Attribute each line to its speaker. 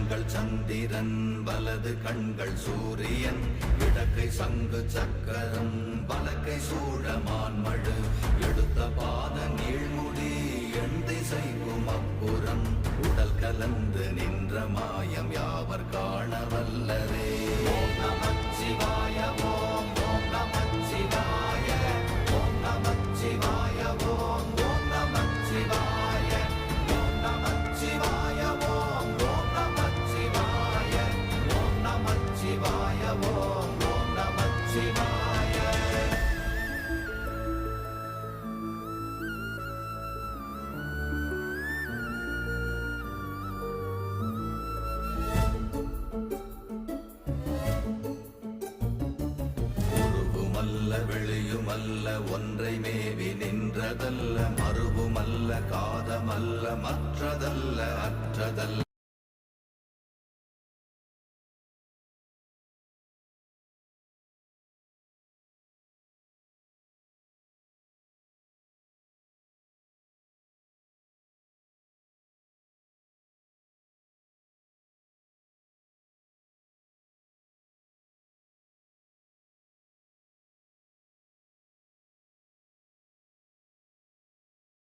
Speaker 1: கண்கள் சந்திரன் வலது கண்கள் சூரியன் இடக்கை சங்கு சக்கரம் வலக்கை சூழமான்மழு எடுத்த பாத நீழ்முடி எண் திசைக்கும் அப்புறம் உடல் கலந்து நின்ற மாயம் யாவர் காண வல்லரே. ஓம் நமச்சிவாய ஓம் ஓம் நமச்சிவாய ஓம் நமச்சிவாய ஓம் ஓம் நமச்சிவாய ஓம் நமச்சிவாய ஓம் ஓம் நமச்சிவாய ஓம் நமச்சிவாய ஓம் ஓம் நமச்சிவாய. வெளியுமல்ல ஒன்றை மேவி நின்றதல்ல மறுவுமல்ல காதமல்ல மற்றதல்ல அற்றதல்ல